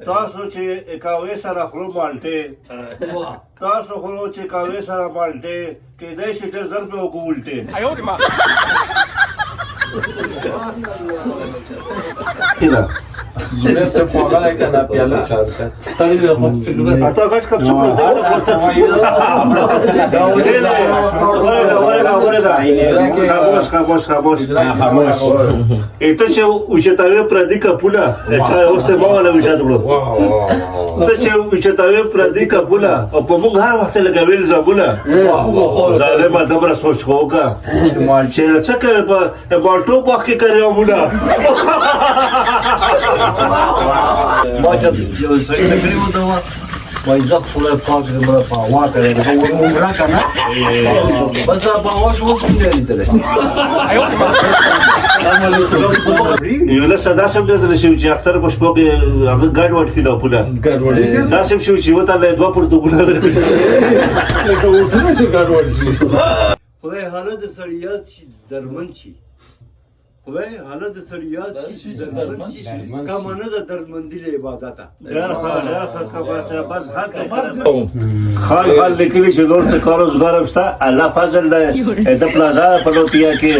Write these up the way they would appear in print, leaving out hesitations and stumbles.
تاسو چې کاوې سره خورو مالټې تاسو خورو چې کاوې سره مالټې کېدای شي ډېر ژر پې وکړو الټې زبیر سے فوقا ہے کہ نا پیالا ستڑی دے خود فکر اتا غټ کپ څوک نه خاموش ایته چې اوچتاوی پردي کپولا چا اوسته ماله وشات وړو ته چې اوچتاوی پردي کپولا او په موږ هر وخت لګویل زابولا ظالم دبر سوچ هوګه چې څه کوي په بالټو باغ کې کوي مولا ما چې یو سړی تکلیف وته وای زه خپل پاک زما په وا کوي نو عمره کنه بس په وا شو کوم دی لیدل یو له صدا سم د زله شي چې اختر په شپه کې هغه ګډ وډ کې دا پولا دا سم شو چې وته له دوه پر دوه لکه وټونه چې ګډ وډ شي خدای حالت سړیات درمن شي خدای حالت سړیات درمن شي کمنه د درمندی له عبادت ډېر بس حق خال لیکلی چې نور څه کار روزګار شته الله فضل ده د پلازا په لوتیا کې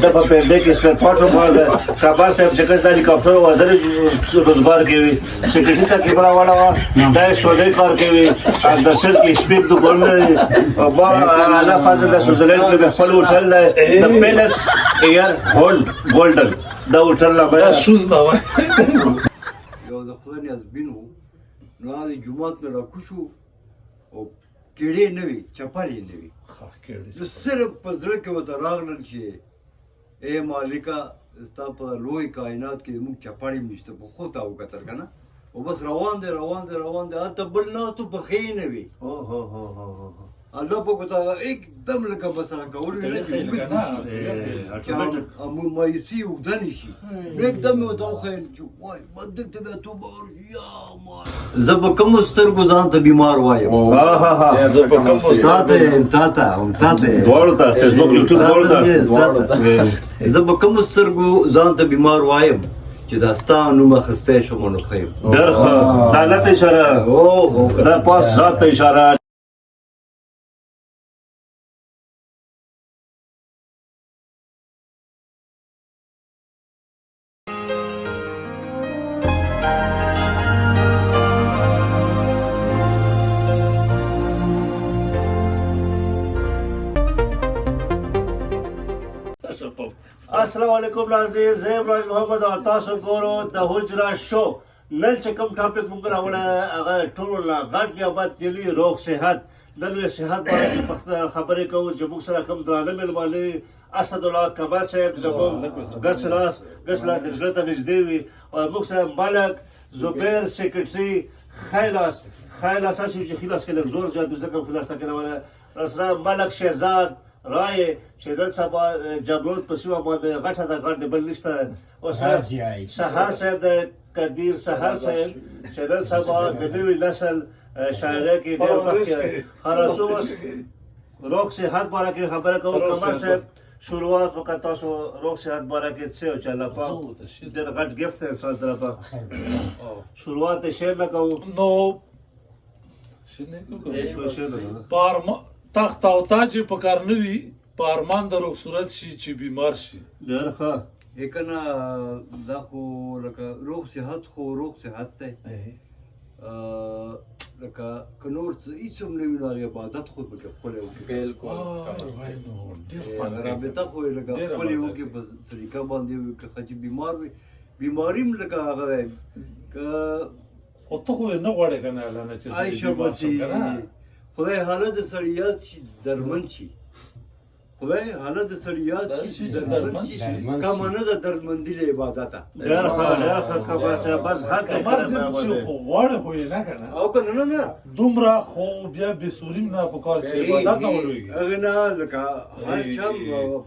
د په پرده کې سپر پاټو باندې کبا صاحب چې کس د هلیکاپټر وزیر روزګار کوي سکرټری ته کې برا والا دا شوډې کار کوي د سر کې شپږ د ګول او الله فضل د سوزلند په خپل هوټل د پیلس ایر هولډ ګولډن دا هوټل لا بیا شوز دا یو د خدای نیاز بینو نو د جمعات نه راکوشو او کېړې نه وي چپالې نه وي نو صرف په زړه کې ورته راغلل چې ای مالکه ستا په لوی کائنات کې موږ چپاړې نشته په خو ته وکتل که نه او بس روان دی هلته بل ناستو په ښې نه وي الله په کوتا एकदम لکه بس هغه کول نه چې مایوسي وګدنې شي एकदम مې ورته وښیل چې وای بدک ته بیا توبه یا ما زه به کومو سترګو ځان ته بیمار وایم تا ته دواړو ته فیسبوک یوټیوب دواړو ته زه به کومو سترګو ځان ته بیمار وایم چې دا ستا نوم اخیستی شم نو ښه یم ډېر ښه دا لته اشاره دا پاس ذات ته اشاره السلام علیکم ناظرین زه راج محمد او تاسو ګورو د حجره شو نن چې کوم ټاپک موږ راوړی هغه ټولو نه غټ یا بد دلي روغ صحت نن یې صحت باندې خبرې کوو چې موږ سره کوم درانه میلمانه اسدالله کبر صاحب زموږ ګس لاس د زړه ته نږدې وي او موږ سره ملک زبیر سیکرټري خیلاس هسې چې خلاص کې لږ زور جادو ځکه خلاص ته کړی رسنا ملک شهزاد رای چې نن سبا جبروت په سیمه باندې غټه ده غټ بل نشته اوس سهار صاحب د قدیر سهار صاحب چې نن سبا د نوي نسل شاعرۍ کې ډېر مخکې خلاصو اوس روغ صحت باره کې خبره کوو کمر صاحب شروعات وکړه تاسو روغ صحت باره کې څه او چې الله پاک ډېر غټ ګفت دی انسان طرفه شروعات د شعر نه کوو نو تخت او تاج په کار نه وي په ارمان د روغ صورت شي چې بیمار شي ډېر ښه کنه دا خو لکه روغ صحت دی لکه که نور څه هېڅ هم نه وي نو هغې عبادت خو پکې ښکلی وکړي رابطه خو یې لکه ښکلې وکړي په طریقه باندې که چې بیمار وي بیماري هم لکه هغه دی که خو ته خو یې نه غواړې که نه الله نه چې خدای حالت سړیات شي درمن شي کمنه د درمندی له عبادت ډېر ښه کبر صاحب بس حق خو غواړې خو یې نه که نه او که نه دومره خو بیا بېسوري نه په کار چې عبادت نه ولویږي هغه نه لکه هر چا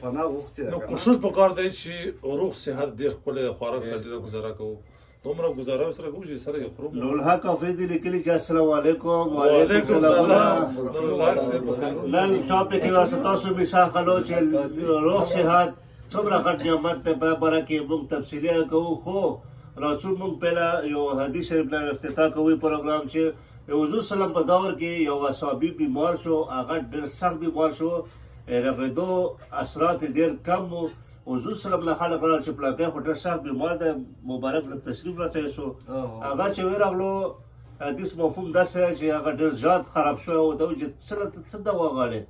پناه غوښتې نو کوشش په کار دی چې روغ صحت ډېر ښکلی د خوراک سره ډېره گزاره کوو دومره گزاره سره کوو چې سره یې خورو نورالحق افریدي لیکلي چې السلام علیکم وعلیکم السلام نن ټاپک یې واسه تاسو مثال خلو چې روغ صحت څومره غټ نعمت دی په باره کې موږ تفصیلي کوو خو راځو موږ پهلا یو حدیث شریف نه افتتاح کوي پروګرام چې د حضور سلام په دور کې یو صحابي بیمار شو، هغه ډېر سخت بیمار شو، رغېدو اثرات ډېر کم وو. حضور سلام له خلک راغلل چې پلاکی خو ډېر سخت بیمار دی، مبارک له تشریف راڅخه شو. هغه چې ورغلو حدیث مفهوم داسې دی چې هغه ډېر زیات خراب شوی و. ته چې څه دوا غواړې؟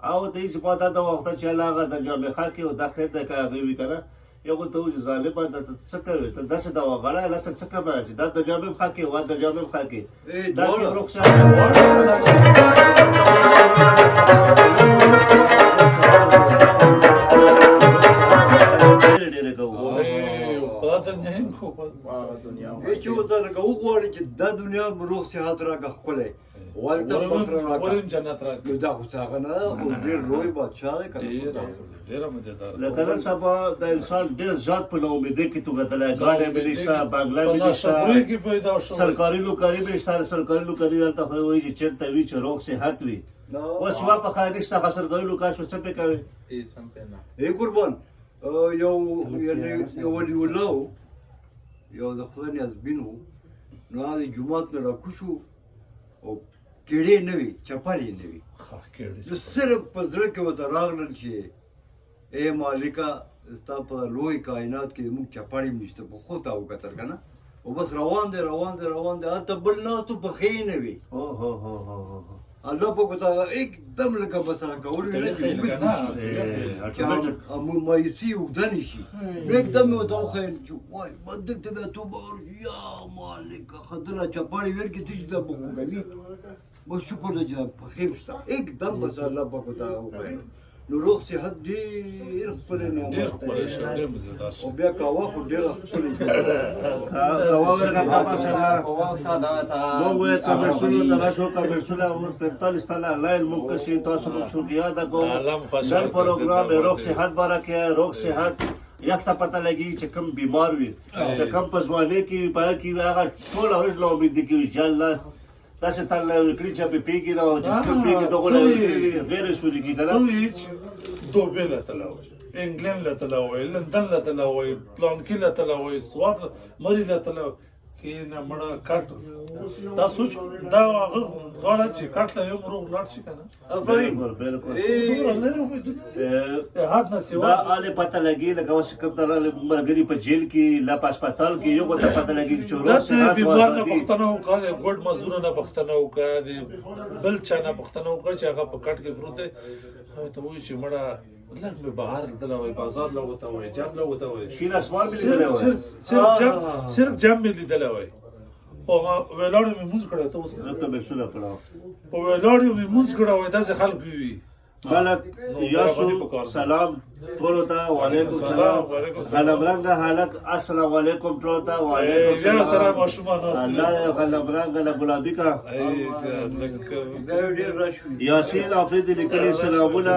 او ته چې ما دا دوا وغوښته چې الله هغه د جامې ښه کړي او دا خیر دی که هغه وي که نه. یو ته چې ظالمه ده ته څه کوې؟ ته داسې دوا غواړه لاسه څه کوه چې دا د جامې ښه کړي وا د جامې ښه کړي دا چې روغ صحت چې ورته لکه وغواړي چې دا دنیا روغ صحت راکړه ښکلی والته فخر راکړه جنت راکړه. نو دا خو څه هغه نه ده، خو ډېر لوی بادشاه دی که نه. ډېره مزېدار لکه نن سبا د انسان ډېر زیات په ناامیدۍ کې توږدلی، ګاډی مې نشته، بنګله مې نشته، سرکاري نوکري مې نشته. سرکاري نوکري دلته خو وایي چې چېرته وي چې روغ صحت وي. اوس شپه په خیر نشته، هغه سرکاري نوکر شو څه پې کوې؟ ای قربان یو ولي الله و، یو د خدای نیازبین و، نو هغه د جومات نه راکوز شو او کیړې نه وي، چپل یې نه وي. نو صرف په زړه کې ورته راغلل چې ای مالکه ستا په لوی کائنات کې موږ چپل هم نشته. په خو ته وکتل که نه، او بس روان دی روان دی روان دی، هلته بل ناست و پښې یې نه وي. الله پاک ورته एकदम لکه بس هغه کول وي نه چې مایوسي اوږده نه شي. نو एकदम مې ورته وښیل چې وای بدک ته بیا توبه ورشي، یا مالکه ښځله چپاړې ورکړي ته چې دا به خو کوي. بس شکر دی چې دا پښې هم شته. एकदम بس الله پاک ورته هغه وښیل. نو روغ صحت ډېر ښکلی نعمت دی او بیا قهوه خو ډېره ښکلې موږ وایو کمرسونو ته راشو، کمرسونه 45 تنه آنلاین موږ کسي تاسو موږ شکریاده کوو. نن پروګرام روغ صحت باره کې روغ صحت یخ ته پته لګي چې کوم بیمار وي، چې کوم په ځوانۍ کې وي، په کې وي، هغه ټوله ورځ له امیدي کې وي چې الله داسې تل کړي چې په پیږي نه چې کوم پیږي دغه غیر شوري کې کنه دوبه له تلاوي، انګلند له تلاوي، لندن له تلاوي، پلانکی له تلاوي، سوات مری له تلاوي کې نه مړه کټ. دا سوچ دا هغه غواړي چې کټ له یو روغ لاړ شي کنه. بالکل دومره لري امیدونه هات نه سیوا دا اله پته لګي لکه اوس کوم تر مرګري په جیل کې لا په هسپتال کې یو ته پته لګي چې روغ صحت بیمار نه پښتنه وکړي، ګډ مزدور نه پښتنه وکړي، بل چا نه پښتنه وکړي چې هغه په کټ کې پروت دی. ته وایي چې مړه لږ مې بهر لیدلی وای، بازار له وته وای، جام له وته وای، شین اسمان مې لیدلی وای، صرف جام مې لیدلی وای. او ویلاړو مې مونځ کړی. ته اوس زه کمرسونه پړاو او ویلاړو مې مونځ کړی وای، داسې خلک وي. ملک یاسو سلام ټولو ته، وعلیکم سلام. غلمرنګه هلک السلام علیکم ټولو ته، وعلیکم سلام. الله غلمرنګه له ګلابي کا یاسین آفریدي لیکلي سلامونه،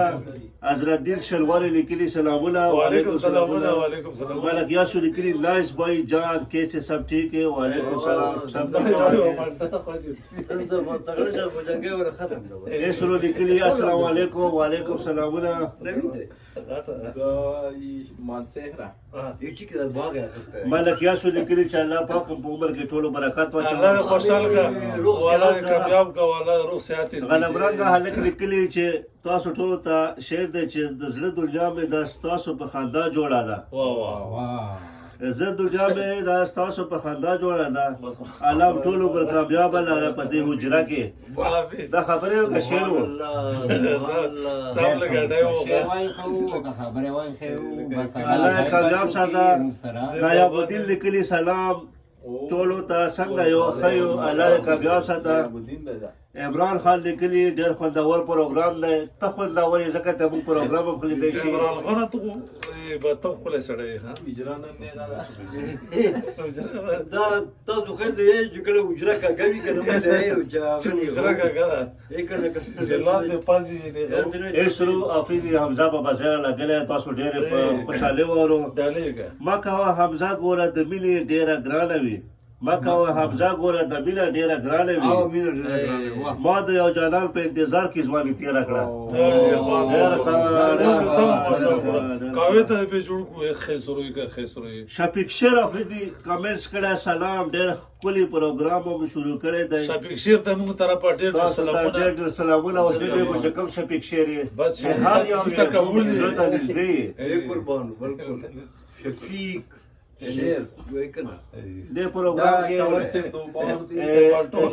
حضرت دین شلواري لیکلي سلامونه، وعلیکم سلام. ملک یاسو لیکلي نایس بای جان کیسے سب ٹھیک ہے، وعلیکم سلام. سب ایسرو لیکلي السلام علیکم، وعلیکم سلامونه. ملک یاسو لیکلي چې الله پاک په عمر کې ټولو برکات واچوي، الله خوشحال کا والا کامیاب کا والا روغ صحت. غلمرنګه هلک لیکلي چې تاسو ټولو ته شعر دی چې د زړه دنیا مې دا ستاسو په خندا جوړه ده. زه دنیا مې دا ستاسو په خندا جوړه ده، الله ټولو پر کامیابه لاره په دې حجره کې. دا خبرې وکړه شعر و الله کامیاب ساته. نایب الدین لیکلي سلام ټولو ته، څنګه یو ښه یو، الله کامیاب ساته. عمران خان لیکلي ډېر خوندور پروګرام دی، ته خوندور یې ځکه ته موږ پروګرام هم خلیدی شي. عمران خان ته به ته ښکلی سړی یې دا تاسو خیر دی چې کله حجره کاږه وي که نه حجره کاږه ده جلال دې پازي ایسرو آفریدي حمزه بابا زیره لګلی، تاسو ډېرې په خوشحالۍ واورو. ما کوه حمزه ګوره د مینې ډېره ګرانه وي، ما کوه حمزه ګوره د مینه ډېره ګرانه او وي مینه ډېره ګرانه وه. ما د یو جانان په انتظار کې ځواني تېره کړه کاوه ته به جوړ کو خسروي کا خسروي شفیق شیر افریدي کمنټس کړه سلام ډېر ښکلی پروګرام مو شروع کړی دی شفیق شیر ته موږ طرف ډېر تاسو ته سلامونه ډېر سلامونه اوس دې چې کوم شفیق شیر یې بس چې هر یو ته قبول دي. زړه ته نږدې یې. ای قربان بالکل شفیق شیر وای کنه دې پروګرام کې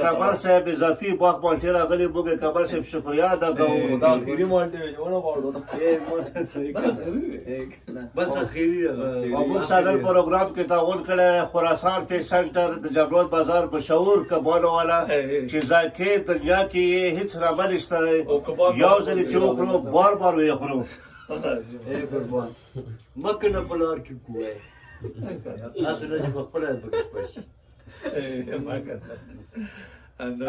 کمر صاحب ذاتی باغ مالټې راغلي موږ کمر صاحب شکریا ادا کوو بس اخیری او موږ سادل پروګرام کې تعاون کړی خراسان فیش سنټر د جبروت بازار مشهور کبانو والا چې ذایقې دنیا کې یې هیڅ رامه نشته دی یو ځلې چې وخورو بار بار ویې خورو ای قربان مکه نه بلار کی کوه تاسو نه په خپل پکې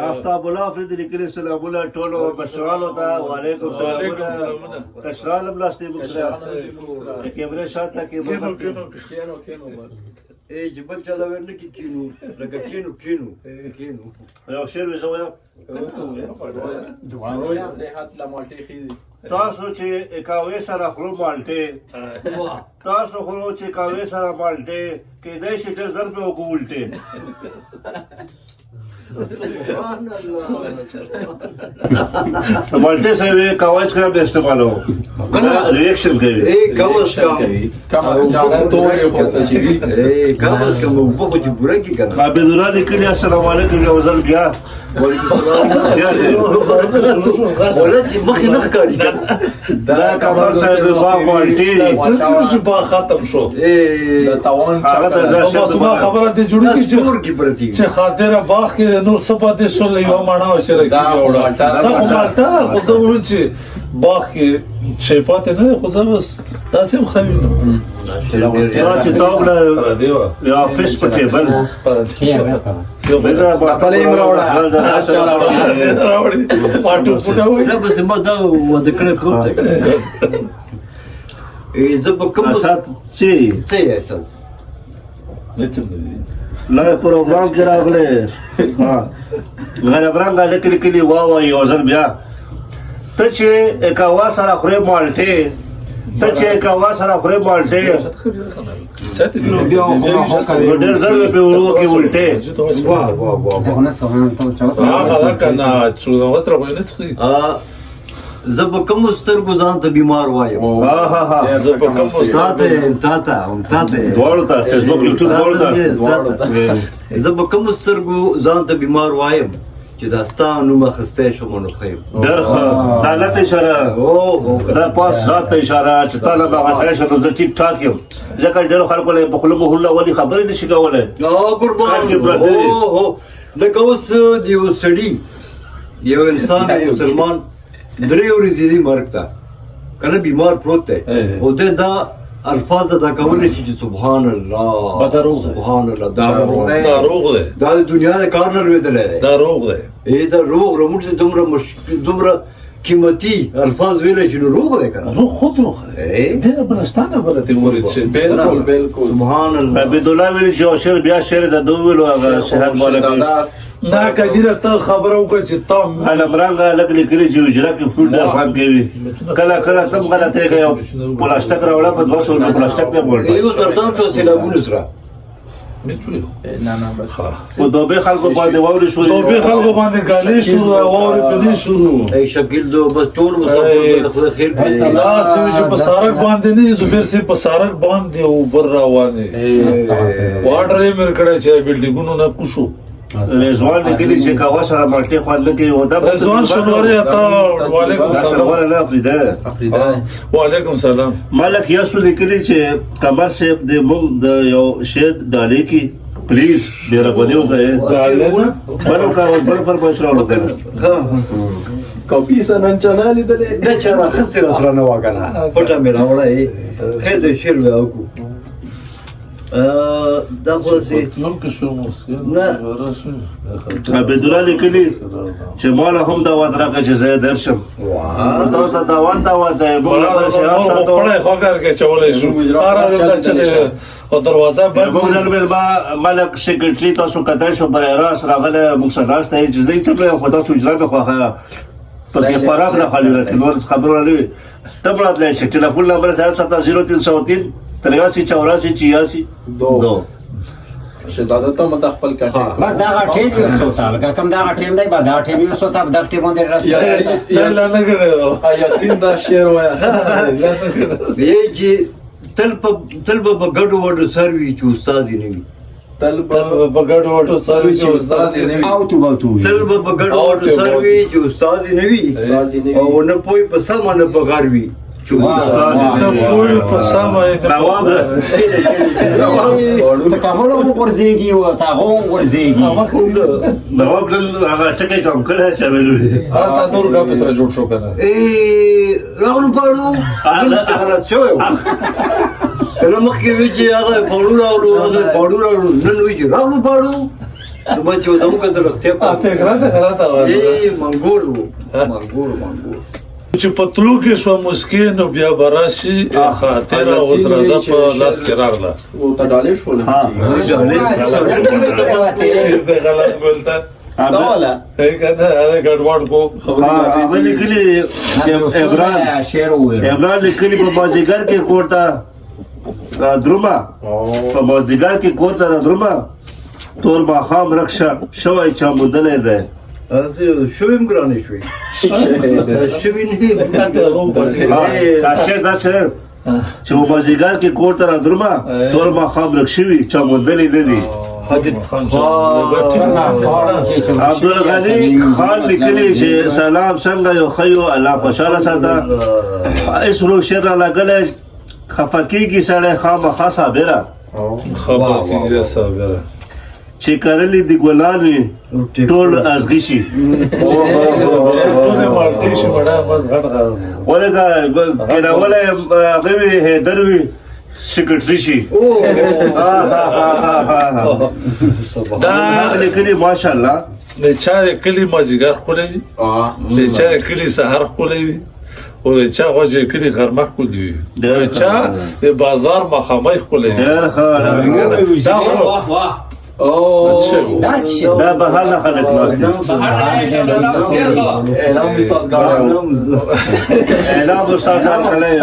آفتاب الله افریدي لیکلي سلامونه ټولو مشرانو ته وعلیکم سلامونه کشران هم ناستې موږ سره کیمرې شاته کې ای چې بل چلا ورنه کې کینو لکه کینو یو شعر وې زه وایم روز صحت لا مالټې خېږي تاسو چې اکاوې سره خورو مالټې تاسو خورو چې اکاوې سره مالټې کېدای شي ډېر ژر پې وکړو الټې سبحان الله مالټې سره یې کاوچ کړه به استعمالو ریاکشن کوي ای کم از کم تورې خوسته چې وي ای کم از کم په خو چې پوره کې کنه عبد الله لیکلي السلام علیکم یو ځل بیا ولا چې مخې نه ښکاري کنه دا کمر صاحب باغ مالټې څنګه با ختم شو د تاوان هغه ته بس ما خبره دې جوړی دا ستور کې پرتی چې خاطره باغ کې نور څه پاتې شول یو مانا او شرک دا وړه مالټه دا مالټه خو دا ورو چې باغ کې شي پاتې نه خو زه بس تاسو هم خوي چې تاوله دیوا یا فش په ټیبل راوړي پټو پټو نه بس ما دا ودا کړه کوم ته ای زه په کوم اسات چې څه یې اصل لا پروګرام کې راغله ها غربرنګ لیکلي کلی واو یو ځل بیا ته چې اکاوا سره خوري مالټې ته چې اکاوا سره خوري مالټې ډېر ژر په ورو کې الټې هغه کنه چې دا وستره باندې څخه زه په کوم سترګو ځان ته بیمار وایم ها ها ها زه په کوم تاته دوړو ته فیسبوک یوټیوب دوړو ته زه په کوم سترګو ځان ته بیمار وایم چې دا ستا نوم اخیستی شم نو خیر درخه دا لته اشاره دا پاس ذات اشاره چې تعالی به غسه شته زه ټیک ټاک یم ځکه ډېر خلکو له په خلکو هله ولي خبرې نشي کولای قربان لکه اوس د یو سړي یو انسان مسلمان درې ورځې دی مرګ ته کنه بیمار پروت دی او دا الفاظ ادا کولی شي چې سبحان الله سبحان الله دا روغ دی دا د دنیا د کار نه لوېدلی دی دا روغ دی دا روغ رموټ چې دومره قیمتي الفاظ ویلی شي نو روغ دی که نه روغ خود روغ دی دینه بلستانه بلته ورید شي بالکل سبحان الله عبدالله ویلي چې یو شعر بیا شعر د دو ویلو هغه صحت والا کوي دا کجیره ته خبره وکړه چې تام علمرنګ لږ لیکلي چې حجره کې فوټ ډېر خوند کوي کله کله تم غلطۍ کوي یو پلاستیک راوړه په 200 روپۍ پلاستیک نه ورته یو سردار ته سیلابونو سره نه بس خو دوبه خلکو باندې واوري شو توبې خلکو باندې غالي شو واوري پدې شروع ای شکیل دو بس ټول مسافر خدای خیر کړي دا چې په سارک باندې نه زبیر سي په سارک باندې او بر روانه واټر یې مر کړه چې بلډینګونو نه کوشو ځوان لیکلي چې کاوه سره مالټې خوند کوي او دا ځوان شنوري اتا وعلیکم السلام سلام افریده وعلیکم السلام مالک یاسو لیکلي چې کمر صاحب د موږ د یو شعر ډالې کې پلیز مهرباني وکړئ بلو کا بل فرمایش راوړل کاپی سنن چنا لیدلې نه چا خسته سره نه واکنه پټه مې راوړې خیر دې شیر وې او دا خو داسې پتلون کې شو مسکین نه. عبدالله لیکلي چې مالا هم دعوت راکړه چې زه درشم تاسو ته دعوت دی موږ له صحت ساتو پړای خوګر کې چولې شو هر چې او دروازه موږ نن ملما ملک سیکرټري تاسو کته شو برای راست راغله موږ سداست ته چې زه څه په خدا سو اجرا به خوخه پکې خوراک نه خالي راځي نور خبرونه نه وي ته براتلی شي ټلیفون نمبر 070303 8384 86 2 شهزاده ته مت خپل کانټیکټ بس دا ټیم یو څو سال کم دا ټیم دی با دا ټیم یو څو تا دا ټیم باندې راځي نه کړو یاسین دا شعر وایا دی چې تل په ګډو وډو سروي چې استاد یې نه وي تل بغړ وټو سره چې استاد یې نه وي او تو تل په ګډو وډو سروي چې استاد یې نه وي او نه پوي په سم نه په غار وي چې استاد یې ته پوي په سمه روان ده ته کومو ورزيږي او تا غو ورزيږي نواب نن هغه ټکی کم کړی چې ویلو تا نور غا په سره جوړ شو کنه راغلو پاړو هغه شوی نو مخکې وی چې هغه پاړو راغلو نن وی چې راغلو پاړو نو ما چې ودم کده رسته په فکر راته منګور چې پتلو کې شو مسکین او بیا براشي خاطر او سرزه په لاس کې راغله او ته ډالې شو له غلط بولتا دا والا کنه هغه ګډوډ کو هغه لیکلي عمران لیکلي په مازیګر کې کوړه دروما په مازیګر کې کوړه دروما تور ماخام رکشا شوی چا مدلې ده شویم ګرانې شوي شوي نه شعر دا شعر چې په مازیګر کې کوړه دروما تور ماخام رکشوي چا مدلې نه دي عبدالغنی خان لیکلی چې سلام څنګه یو خیو الله خوشاله ساته اس رو شعر لګل خفقېږي سړی خامخا صابره خبر کېږي صابره چې کرلی دی ګلان وي ټول ازغي شي ټول مارکې شي وړه بس غټ غا ولګه کېناوله هغه وي هیدر وي سیکرټري شي دا لیکلي ماشاءالله د چا د کلی مازیګر خولې د چا د کلی سحر خولې او د چا غوځي کلی غرمه خولې د چا د بازار مخامخ خولې ډېر ښه دا بهر نه خلک ناست دي اعلان استاد غاړه اعلان استاد کړی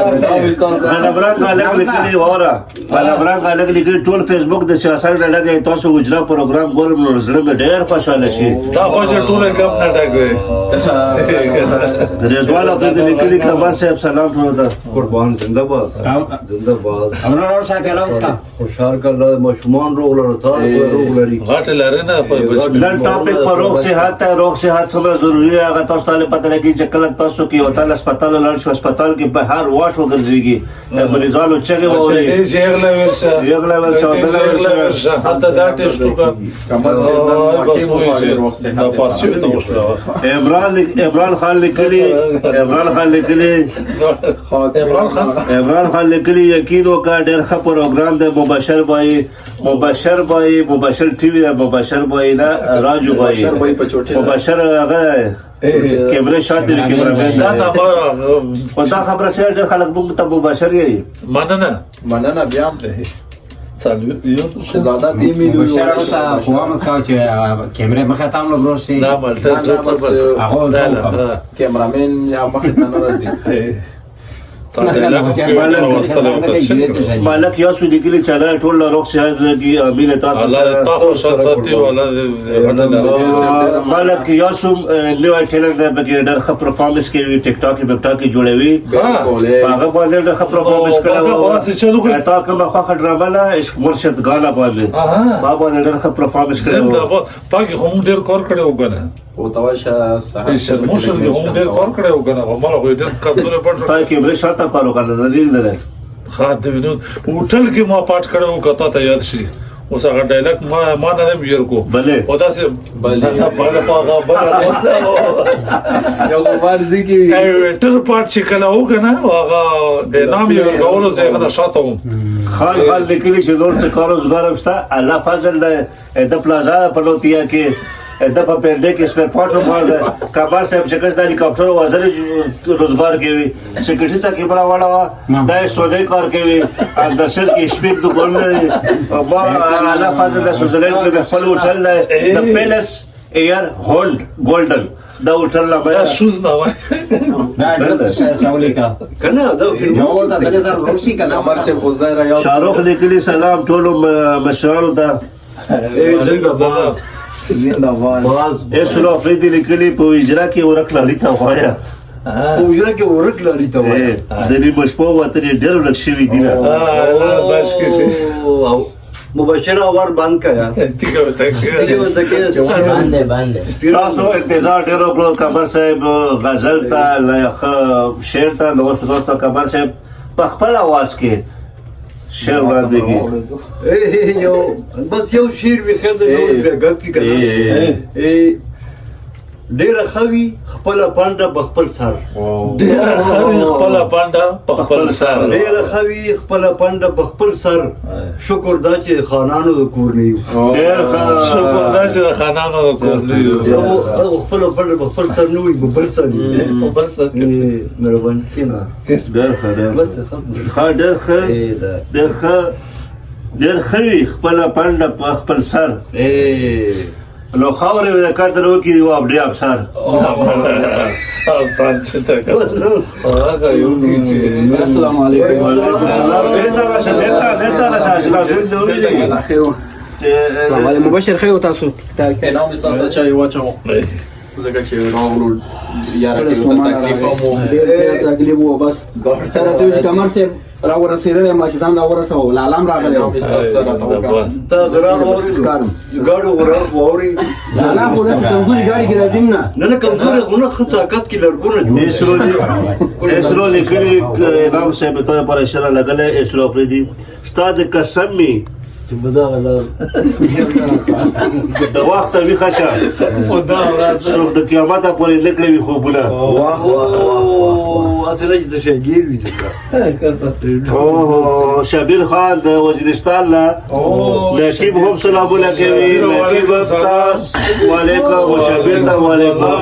ملبران غالګ لیکلي وره ملبران غالګ لیکلي ټول فیسبوک د سیاست لګي تاسو وجرا پروګرام ګورم نو زړه مې ډېر خوشاله شي دا خو چې ټول کم نه ټاکوي رضوان افریدی لیکلي کبر صاحب سلام ټول قربان زنده باد امر اور صاحب علاوه کا خوشحال کړه مشمون روغ لرو تا روغ لري غټ لري نه خو نن ټاپک پر روغ صحت ته روغ صحت څومره ضروری دی هغه تاسو ته پته لګي چې کله تاسو کې وته هسپتال لاړ شو هسپتال کې په هر واش وګرځيږي مریضانو چغه ووري یغلا ورشه حتی دا ټیسټ وکړه کمال سي دا پارچه ته وشله عمران خان لیکلي عمران خان لیکلي یقین وکړه ډېر ښه پروګرام دی مبشر ټي وي مبشر بای نه راجو بای مبشر هغه کیمره شاته کیمرامین دا نه دا خبره سره ډېر خلک موږ ته مبشر یې مننه بیا څلوي یو شهزاده دې ملي شهر صاحب قوام اسکاو چې کیمره مخه تام لو بروسي دا مالته بس کیمرامین یا مخ ته ناراضي مالک یاسو لیکلي چې الله ټول روغ صحت لري امین تاسو الله تاسو ساتي ولا مالک یاسو نو ټیلر د بګیډر خ پرفارمنس کوي ټیک ټاک کې جوړوي هغه باندې د خ پرفارمنس کړو تا کومه خو ډرامه لا عشق مرشد غانا باندې بابا د خ پرفارمنس کړو پاکي هم ډیر کار کړو کنه او تواشه صحه شرموشل هم ډیر کار کړو کنه مله وې ډیر کمزورې پټ تا کې بل شاته کارو کنه دلیل ده خاطر وینو هوټل کې ما پات کړو کته ته یاد شي اوس هغه ډایلګ ما نه ویر کو بله او تاسو بله یو ورزي کې ټر پات چې کله وګنه هغه د نام یو کولو ځای نه شاته و خان لیکلی چې نور څه کار روزګار هم شته الله فضل دی د پلازا په لوتیا کې د په پنډه کې سپیر پارټ ومال دی کبار صاحب چې کس د هلیکاپټر وزیر روزګار کوي سکرټری ته کې بڑا والا دا سودای کار کوي د سر کې شپږ دکان لري ما الله فضل د سوزلند کې خپل هوټل دی د پیلس ایر هولډ ګولډن دا هوټل لا یا شوز نه وای دا ډرس شاولې کا کنه دا یو دا سره سره روشي کنه عمر سے خزای را یاد شاروخ لیکلی سلام ټولو مشرانو ته زنده‌باد اسلو افریدي لیکلی په اجرا کې ورک لري ته وایا په ویره کې ورک لري ته وای د دې مشپو وته ډېر ورک شوی دی باش کې مبشر اور بند کیا ٹھیک ہے تاسو انتظار ډېر وکړو کبر صاحب غزل ته شعر ته نو دوست کبر صاحب په خپل आवाज کې شعر وړاندې کی یو بس یو شعر وی خیر د نور غږ کی کړه ډیر خوي خپل پانډه بخپل سر ډیر خوي خپل پانډه بخپل سر ډیر خوي خپل پانډه بخپل سر شکر دا چې خانانو د کور نه یو ډېر شکر دا چې خانانو د کور نه یو خپل پانډه بخپل سر نه وي بل سر بل سر مهربان کینا ډېر بس ډېر خوي خپل پانډه په خپل سر لو خاورې د کاترو کې یو اپډي افسر افسر چې تا هغه یو چې السلام علیکم السلام علیکم مبشر خیر تاسو نام استاد چا یو چا زګه چې راغلو یاره کې تکلیف مو ډیر زیات تکلیف وو بس تر ته چې کمر سے را ورسېدل ما چې ځان را ورسو لالام راغلی نام استاد تا غرار ګاډو ووري لالا ورسې کمزوري ګاډي کې راځم نه نه کمزوري غونه خطاقت کې لړګونه جوړ اسرو لیکلی امام صاحب ته پر اشاره لګلې اسرو پردي استاد قسم می بدا غلا د وخت وی خشه خدا راز څوک د قیامت پورې لیکلې وي خوبونه واه واه اصله چې شګیر وي او شبیر خان د وزیرستان لا نقیب هم سلام علیکم نقیب تاس وعلیکم شبیر ته وعلیکم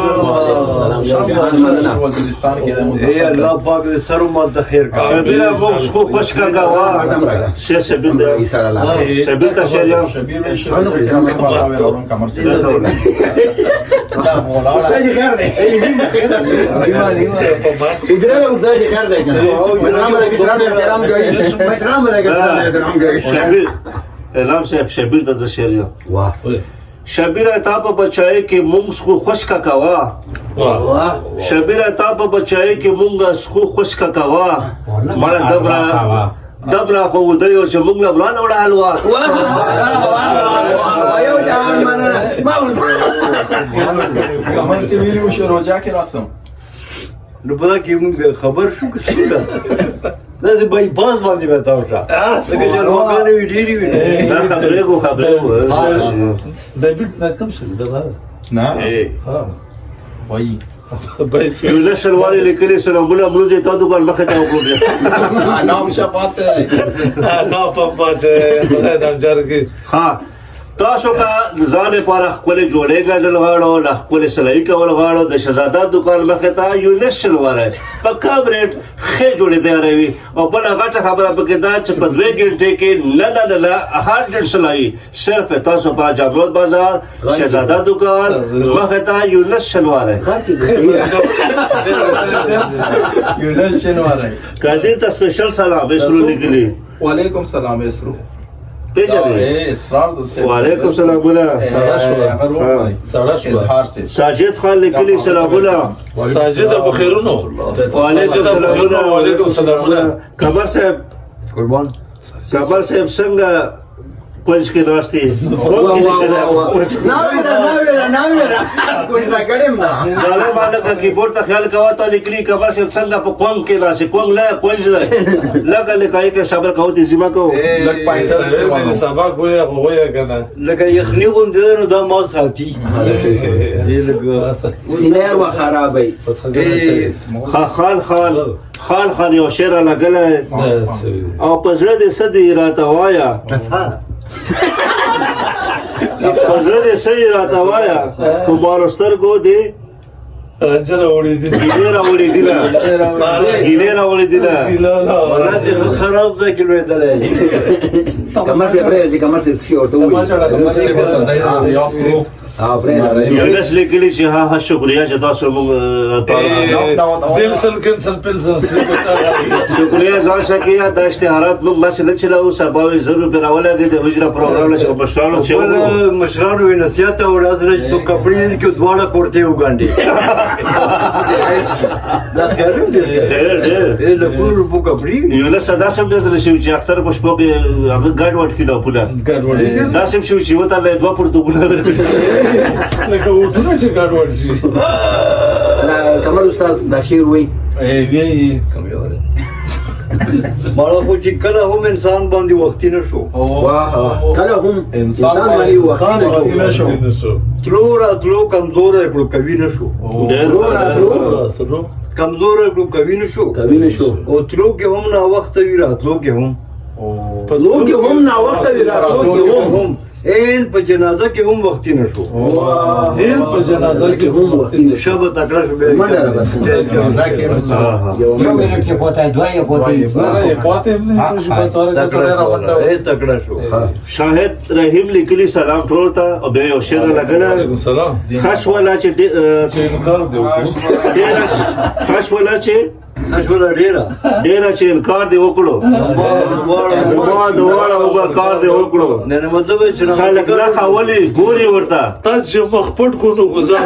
وزیرستان کې د اے الله پاک دې سر مال ته خیر کا شبیر مو خو خوش کا وا شه شبیر شبیر کا شریعه شبیر کمر سے دا مولا استاد خیر دی اجرا استاد خیر دی کنه مشران باندې احترام کوي مشران باندې احترام کوي شبیر اعلام صاحب شبیر ته شریعه واه شبیر تا په بچای کې مونږ خو خوش کا کوا شبیر تا په بچای کې مونږ خو خوش کا کوا مړه دبره خو ودیو چې مونږ له بلان وړه حلوا یو ځان مننه ما کمر سے ویلو شو روزا کې راسم نو په کې موږ خبر شو که څنګه دا زه بای پاس باندې وتاو شو څنګه چې روغانه وی ډیری وی دا خبرې ډیوډ نه کوم څه دا نه وای یو نشر والی لیکلی سلامونه ملوځي تا دکان مخه ته وکړو نام شپات نه پپاته دا جرګي ها تاسو کا ځان لپاره خپل جوړې غاډل غاړو له خپل سلای کول غاړو د شهزاده دکان مخه ته یو نشل وره په کابریټ خې جوړې دی راوي او بل غټه خبره پکې دا چې په 2 غنټه کې نه هر ډېر سلای صرف تاسو په جامروت بازار شهزاده دکان مخه ته یو نشل وره یو نه شنواره قادر ته سپیشل سلام به شروع لیکلی وعلیکم سلام اسرو پیژنې اسرار د سه وعلیکم سلامونه سړا شو اظهار سے ساجد خان لیکلی سلامونه ساجد بخیرونو وعلیکم السلام قمر صاحب قربان قمر صاحب څنګه کونج کې ناستې ظالم هلکه کیبورډ ته خیال کوه ته لیکلي کمر صاحب څنګه په کونج کې ناستې کونج نه کونج دی لکه لیکایي کې صبر کوو تیزیمه کوو لږ پاینټر سبق وایه خو وایه که نه لکه یخني غوندې ده نو دا ما ساتي سینه و خرابی خان یو شعر لګلی او په زړه دې څه دي راته وایه په زړه دې څه دي راته وایه خو مارو سترګو دې رنجه راوړېدي ګیلې راوړېدله ولا چې خراب ځای کې لوېدلی کمر سے پریزی کمر سے سی ورته وایي یونس لیکلي چې ها شکریا چې تاسو موږ دل سل کینسل پلزن شکریا ځان شکیه دا اشتهارات موږ بس نه چلاو سبا وي ضرور به راولګي د هجره پروګرام چې مشرانو چې مشرانو یې نصیحت او حضرت څو کپړې دي کې دواړه کوړته وګاندي دا خیر دی له پور په کپړې یونس صدا سم د زله شي چې اختر په شپو کې هغه ګډ وټ کیلو پولا دا سم شي چې وته له دوه پورته ګولا لکه وټونه چې ګډوډ شي کمر استاد دا شعر وایي ماړه خو چې کله هم انسان باندې وختي نه شو کله هم انسان باندې وخت نه شو تلو راتلو کمزوره کړو کوي نه شو کمزوره کړو کوي نه شو او تلو کې هم نا وخت وی راتلو کې هم این په جنازه کې هم وختي نه شو شب تکړه شو منډه را بس یو منټ کې پوتای دوه یې پوتای تکړه شو شاهد رحیم لیکلی سلام ټول ته او به یو شعر لګنه خاص ولا چې ډیره چې انکار دی وکړو زما دواړه وکړ دی وکړو نه مطلب چې خلک راخه ولي ګوري ورته تاسو مخ پټ کو نو گزار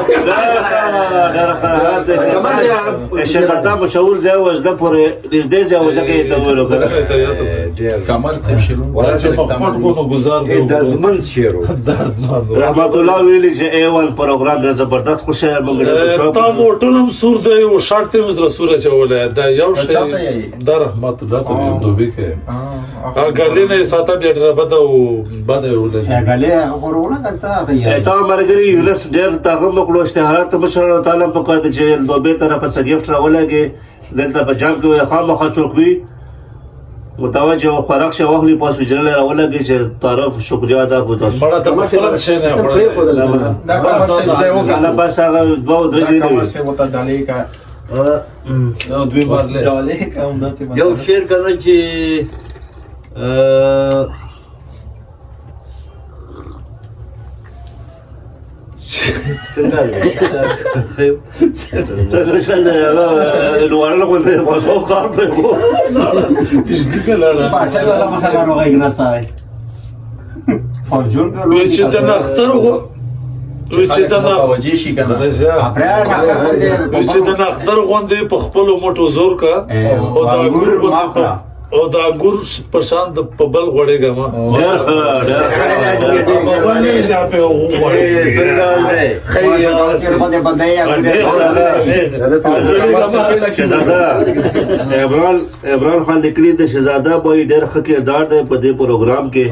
شهزاده مشهور ځای وځه پورې نږدې ځای وځه کې ته ورو کمر سے شروع ولا چې مخ پټ کو نو گزار دردمن شعر رحمت الله ویلي چې ایوان پروګرام ډېر زبردست خوشاله مونږ تا موټرم سور دی او شارټ ته مزره سوره چولې دا یو شی دا رحمت الله ته یو دوبي کې غالي نه ساته بیا ډېر بده او بده ولې غالي غوړونه کڅا تا مرګري یونس ډېر تاغه مکړو اشتهارات ته مشر تعالی په کړه چې دوبه طرف څخه گیفت راولګي دلته په جام کې خامخا چوکوي متوجه او خوراک شو واخلي پاس وجرل راولګي چې طرف شکریا ادا کو تاسو بڑا ته مثلا شي نه دا کمر سے ځای وکړه الله بس هغه دوه درې کمر سے وته ډالې کا دوی بارله یو شعر کنه چې څنګه شل نو ورله کو دې پاسو کار په پاټه ولا مسله راغی نه ځای فورجون په چې ته نختر چې ته توجه شي کنه چې د نختر غوندې په خپل موټو زور کا او دا ګور په شان د په بل غړېګا ما ډېر باندې ځاپه غوړې باندې باندې شهزاده عمران خان لیکلی د شهزاده بوی ډېر ښه کردار دی په دې پروګرام کې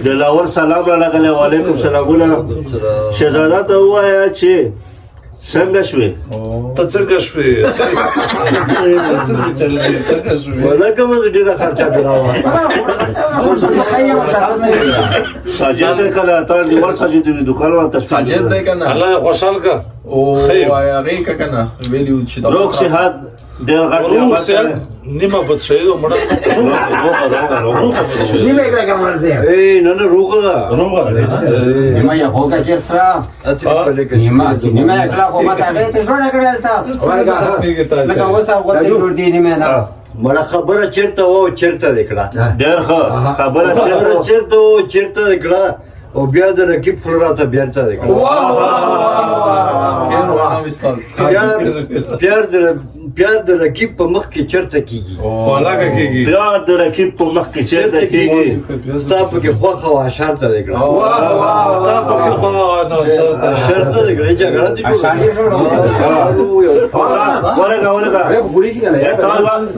د لاور سلام راغلی وعلیکم سلامونه شهزاده ته ووایه چې څنګه شوې ته څنګه شوې څنګه شوې ولکه مزه ډیره خرچه براوه ساجد کله تا نیول ساجد د دکان ته ساجد دی کنه الله خوشحال کا او هغه کنه ویلیو چې روغ صحت ډېر غټ نیمه بد شي مړه نیمه کړه کمر دې نه روغه ده نیمه یې هوګه چیر سره نیمه کړه خو ما ته ته جوړ کړل تا ورګه لکه وسه غوډه جوړ دی نیمه نه مړه خبره چیرته و چیرته دکړه ډېر ښه خبره چیرته و چیرته دکړه او بیا د رقیب خپل راته بیرته دی پیار د رقیب په مخ کې چرته کیږي ولاګه کېږي پیار د رقیب په مخ کې چیرته کېږي ستا پکې خوښه وه شرطه دی کړه ستا پکې خوا نه شرطه دی کړه جګړه دې ورګه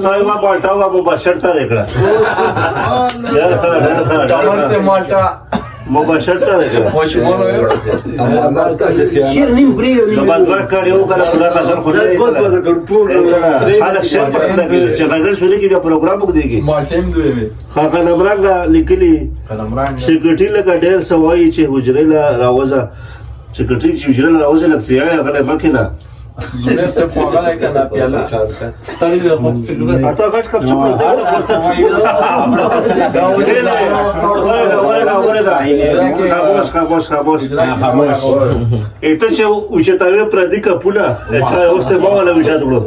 تایوا بالټا وا مباشرته دکړه مباشرته دکړه شیر نیم بری نو باید ورک کار یو کنه پورا غزل خو نه خلک شعر پکې لګي چې غزل شروع کړي بیا پروګرام وکړي خاګه نمرنګ لیکلي سیکرټری لکه ډېر سوای چې حجره لا راوځه سیکرټری چې حجره لا راوځه لکه سیاره هغه مکه نه زبیر سے فوقا ہے کہ نہ پیالو چار کا ستړي د خپل فکر اته غټ کپ څوک خاموش ایته چې اوچتاوی پردي کپولا چا اوسته ماوله وشات وړو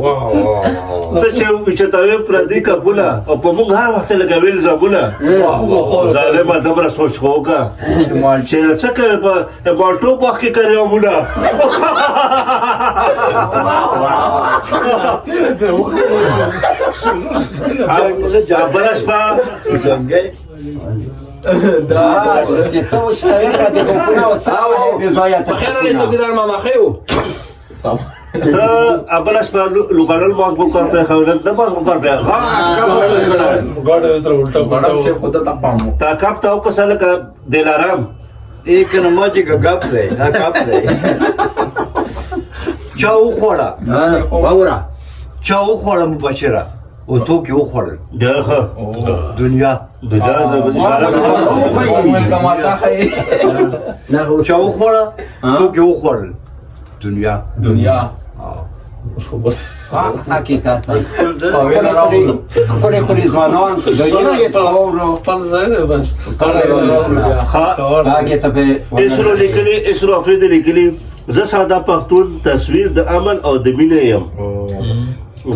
ته چې اوچتاوی پردي کپولا او په موږ هر وخت لګویل زابولا ظالم دمر سوچ هوګه چې څه کوي په بالټو په کې کوي مولا بلش با چې ته وشتوي کړه د ټوپونه او څه زویا ته خیر علی څوکیدار ماما خیو بلش با لوکارل باز بو کار په خولن د باز بو کار په ګاډه تر الټا بڑا سے خود تپامو تا کپ تا او کسل کا دلارام ایک نماجی کا گپ دی گپ دی چا وخوړه واورا چا وخوړه مباشره او څوک یې وخوړل دغه دنیا د جاز د اشاره ویلکم آتا ہے چا وخوړه څوک یې وخوړل دنیا دنیا حقیقت پاویل راولو کړي کړي ځوانان دنیا یې ته اورو خپل ځای دی بس هغه ته به اسرو لیکلي اسرو افریدي لیکلي زه ساده پښتون تصویر د امن او د مینې یم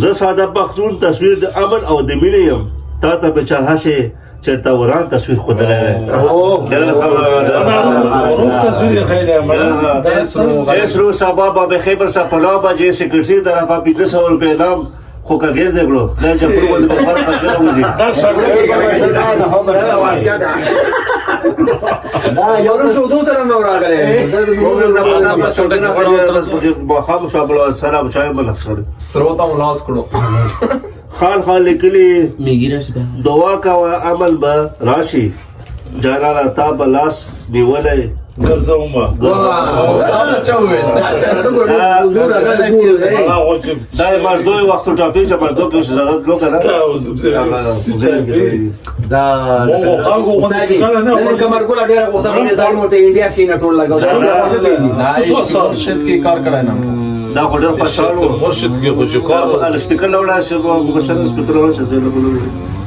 زه ساده پښتون تصویر د امن او د مینې یم تا ته به چاهه شي چرته وران تصویر خود لري روح تصویر خیلی اسرو سبا به خیبر سپلا با جې سیکرټری طرفه 500 روپے نام خو کګر دی ګلو دا چې په ول په فرق کې راوځي دا شرط دا یو څو دوه سره نو راغله خام شابل سره بچای ملک سره سروتا ملاس کړو خان لیکلی دعا کا عمل به راشي جانا تا بلاس نیولې ګرځوم دا مزدوی وخت ټاپی چې مزدو کې زیادت لو کنه دا کمر کولا ډیر غوسه نه ځان مو ته انډیا شي نه ټول لګاو نا مرشد کی کار کړای نه دا خو ډیر خوشاله مرشد کې خوشکار ال سپیکر لوړا شي مباشر سپیکر لوړا شي زه له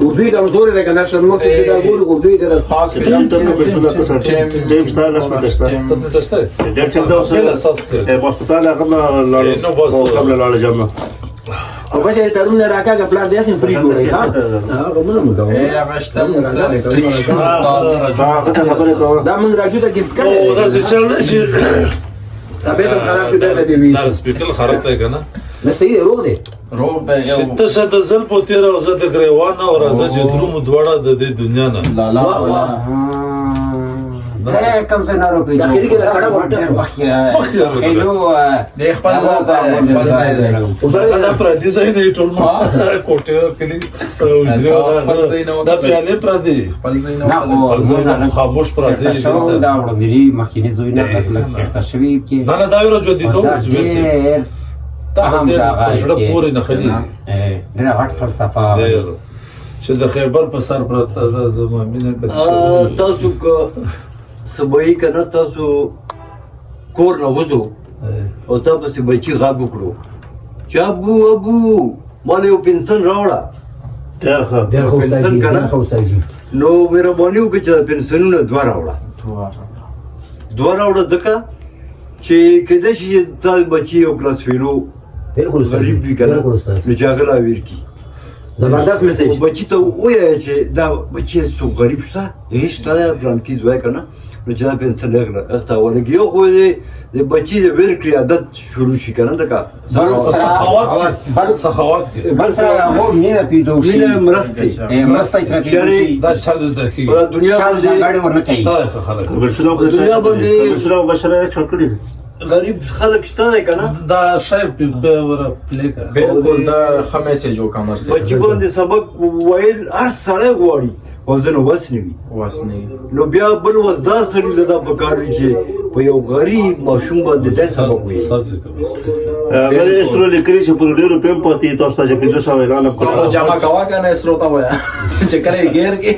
اردو کمزور ده کنه شنو څه دا ګور اردو دې خاص جیمز ستار لاس مدستا ډېر څه دا اوسه هسپتال هغه قبل لاله جامه او بچا ترونه راکاګه پلار دې اسن فری جوړي ها هغه مونږ اے غشته مساله دا مونږ راځو ته گیفت کړو او دا څه چل نه چې دا به خراب شو دا دې وی دا سپیکر خراب دی کنه نستې روغ دې روب به یو شته شته زل په تیر او زه د غریوان او راځه چې دروم دواړه د دې دنیا نه لا لا کم څه نه روپې داخلي کې کړه ورته خېلو د خپل ځای دا پردي ځای نه ټول ما کوټه کلی دا پیاله پردي خپل ځای نه نه خاموش پردي شو دا وړاندې مخکینی زوی نه کلک سرته شوی کې نه دا یو جو دي کوم هم دا غاړه پورې نه خلی ډېر هټ فلسفه چې د خیبر په سر پرته ده زما مینه کړه تاسو کو سبای کنه تاسو کور نه وځو او تاسو بچی غاب وکړو چې ابو مال یو پنسن راوړه ډېر ښه ډېر خو سایي نو مهرباني وکړه چې پنسنونه دوه راوړه ځکه چې کله چې تاسو بچی یو کلاس فیرو بالکل غریب وی کنه نو جاګلا ویر کی زبردست میسج بچی ته وایي چې دا بچی سو غریب څه هیڅ تا پلان کې ځوای کنه نو چې دا پنسل اخته ولګي یو خو د بچي د ورکړې عادت شروع شي که نه لکه سخاوت کې بل سره هو مینه پیدا شي مینه مرستې مرسته سره پیدا شي دا چل زده کېږي په دنیا شان باندې ځانګړی ورنه کوي شته خلک دنیا باندې بشره چور کړی غریب خلک شته دی که نه دا شی په ور پلی کا بالکل دا ښه میسج و کمر سے بچي باندې سبق ویل هر سړی غواړي خو ځنه وس نه وي واس نه نو بیا بل وزدار سړي له دا پکار وي چې په یو غریب ماشوم باندې داسې سبق وي غیر اسرو لیکلي چې پر ډېرو پیم پاتې تاسو ته چې 500 اعلان نو کړو جمع کوا کنه اسرو تا ویا چې کله غیر کې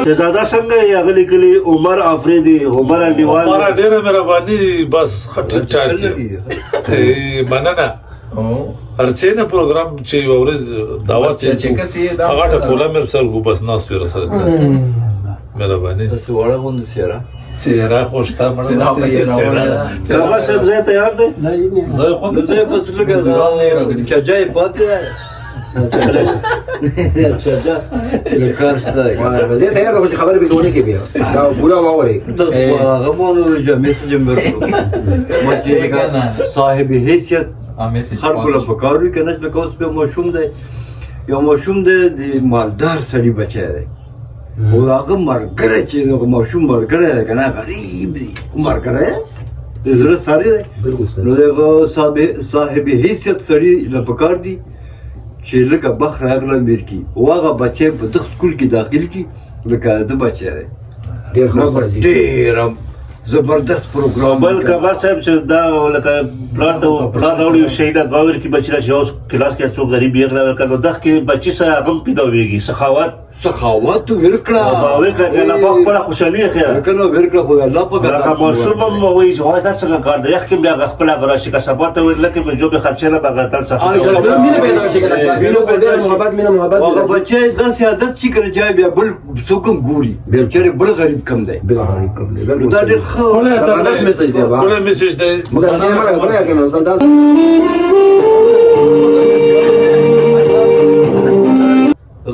شهزاده څنګه یې هغه لیکلي عمر افریدي عمر انډیوال हमारा ډیره مهرباني بس ټیک ټاک مننه هرڅه نه پروګرام چې ورځ دعوت چې کسي دا هغه ټه کوله مې سره کو بس ناس پر سره مهرباني تاسو وړه غوند سیاره چهره خوشتا کابل صاحب ځای تیار دی زه خود زه بس لګا ځان نه راغلی چې جای پاتې چاچا کار شته زه ته یو څه خبر به ونه کې بیا دا پورا واوري تاسو هغه مونږ چې میسج مې ورکړو مچې صاحب حیثیت خلکو له پکارو کې نه لکه اوس په مشوم دی یو مشوم دی د مالدار سړي بچی دی او هغه مرګره چې هغه مشوم مرګره دی که نه غریب دی مرګره د زړه سړی دی نو دغه صاحب حیثیت سړي له پکار دی چې لکه بخ راغله میر کی او هغه بچی په دغه سکول کې داخل کی لکه د بچی دی ډېر زبردست پروګرام بل کابل صاحب چې دا لکه پلان راوړي شهید غاور کې بچی راځي اوس کلاس کې څو غریب یې غلا کړو دغه کې بچی سره غم پیدا ویږي سخاوت ورکړه باور کړه نه په خپل خوشالي خیر کنه ورکړه خو الله په هغه مرسوم هم وایي چې وای تاسو څنګه کار دی یخ کې بیا خپل غراشي که سپورت ورل کې په جوب خرچه نه بغیر تل څه مینه پیدا شي کنه مینه پیدا محبت هغه بچی داسې عادت چې کړی چې بیا بل څوک هم ګوري چې بل غریب کم دی بل غریب کوم دی دا ډېر ښه میسج دی کوله میسج دی مګر څنګه مګر کنه زنده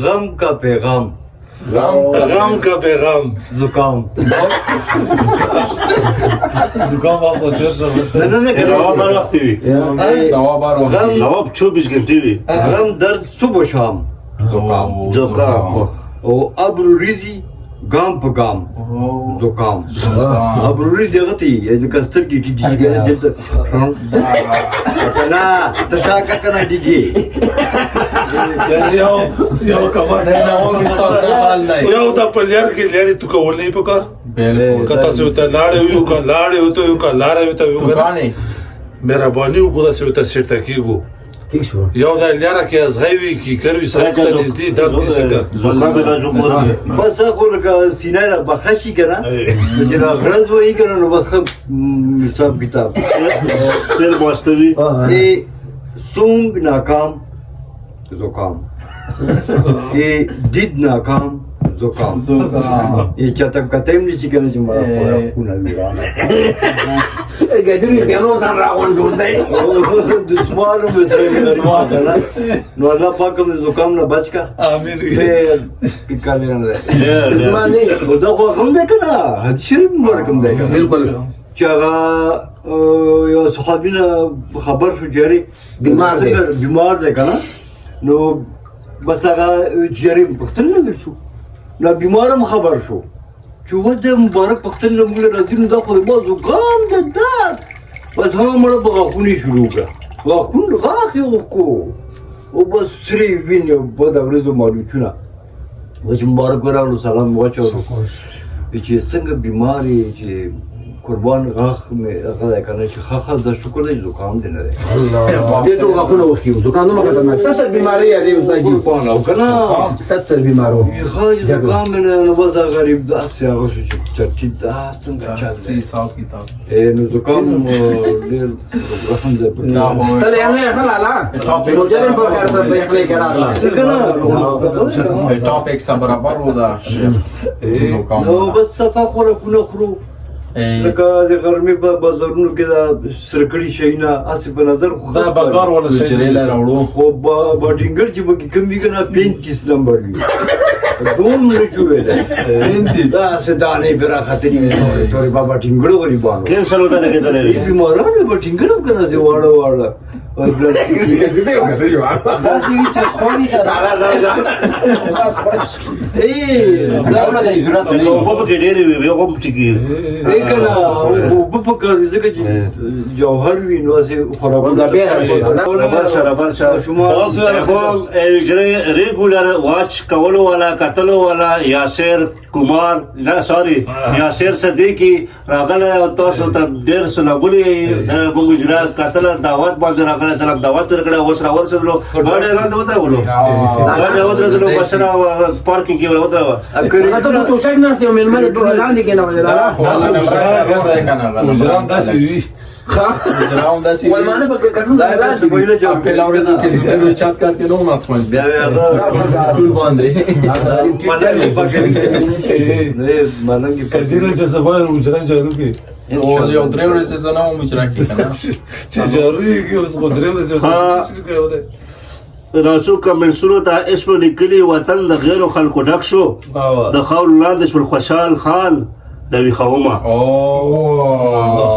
غم کا پیغام غم کا پیغام زکام زکام واخو تیر شو نه نواب هر وخت وي نواب 24 غنټې وي غم درد صبح و شام زکام او ابرو ریزی گام په گام زکام ابرو ریزی هغه ته یې د کستر کې ټیټی دلته کنه تشاکه کنه دیږي یو کما یو دا پلیار کې لري تو کولې په کار کته سو ته لاړې یو کا لاړې وته یو کا لاړې وته یو مهرباني وکړه سو ته سرته کېګو ٹھیک شو یو دا لاره کې ازغوي کی کروي سره ته نږدې درد دي څنګه زکام به راځو بس هغه لکه سینه را بخشي کنه چې را غرض وایي کنه نو بس حساب کتاب سر واستوي سونگ ناکام زکام یہ دید ناکام زکام یہ چاہتا کتایم نیچی کنه چې ما خونه میرانه ګډری دیانو ځان راوند دوزای دسمانو مسئله نو الله پاک هم زکام نه بچ کا امين پھر پکاله نه ده دا خو هم ده کنه حدیث شریف مبارک هم ده بالکل چې هغه یو صحابي نه خبر شو جری بیمار دی کنه نو بس هغه جری پختل نه شو نو بیمار هم خبر شو چې و د مبارک پختل نه موږ راځي نو دا خو ما زکام ده بس هغه مړه په غاښونو شروع کړه غاښونه غاښ یې وکړو او بس سرې وینې په د ورځو مالوچونه چې مبارک ورغلو سلام واچولو چې څنګه بیمار یې چې قربان غاښ مې هغه دی که نه چې ښه دا شکر دی زکام دی نه دی دې ټول غاښونه وښکي زکام نه خطرناک 70 بیماری دی استاد جی پانه او که نه 70 بیمارو ښه زکام مې نه نو بس دا غریب داسې هغه شو چې چرچي دا څنګه چل دی نو زکام ډېر رحم دی تل یې نه خلاله روزګار په خیر سره په خپل کې راغله که نه ټاپک سره برابر و دا نو بس صفا خوراکونه خورو لکه د غرمې په بازارونو کې دا سرکړي شي نه هسې په نظر خو دا بګار ولا شي چرېلا راوړو خو باټینګر چې پکې کم وي که نه 35 نمبر وي دومره شوی دی داسې دانې پرې راختلي وي تورې بابا ټینګړه ولې بانو کینسر وته لګېدلی وي بیماران به ټینګړه هم که نه چې واړه واړه داسې وي چې څښوني که د هغه بس خړچ کلاونه د ضرورت نه وي. اوبه پکې ډېرې وي یو هم ټکي که نه اوبه پکار دي ځکه چې جوهر وي نو هسې ربر شه ریګولر واچ کولو والا کتلو والا یاسر کمار نه سوري یاسر صدیقي راغلی او تاسو ته ډېر سلامونه د موږ اجرا کتله دعوت باندې راغلی ته دعوت ورکړی اوس راورسېدلو ګاډی لاندې ودرولو ګاډی ودرېدلو بس را پارکینګ کې ودرول ته نو توشک ناست یو مېلمه دې ټول لاندې کېنولې لالا وجران داسې وي गुजरात दासी وای مانه په کټون دا داسې ویله چې पहला और के जितने चैट करके नो मास पॉइंट بیا هغه स्कूल باندې ملنګ پکې نه ملنګ کدیره چې سبا وجران جارو کې او یو درې ورځې زنه مو مچرا کې کنه چې جارو کې اوس غدرې له راڅو کمنسونو ته اسم لیکلي وطن د غیرو خلکو ډک شو د خاور لاندې شو خوشحال خان روي خومه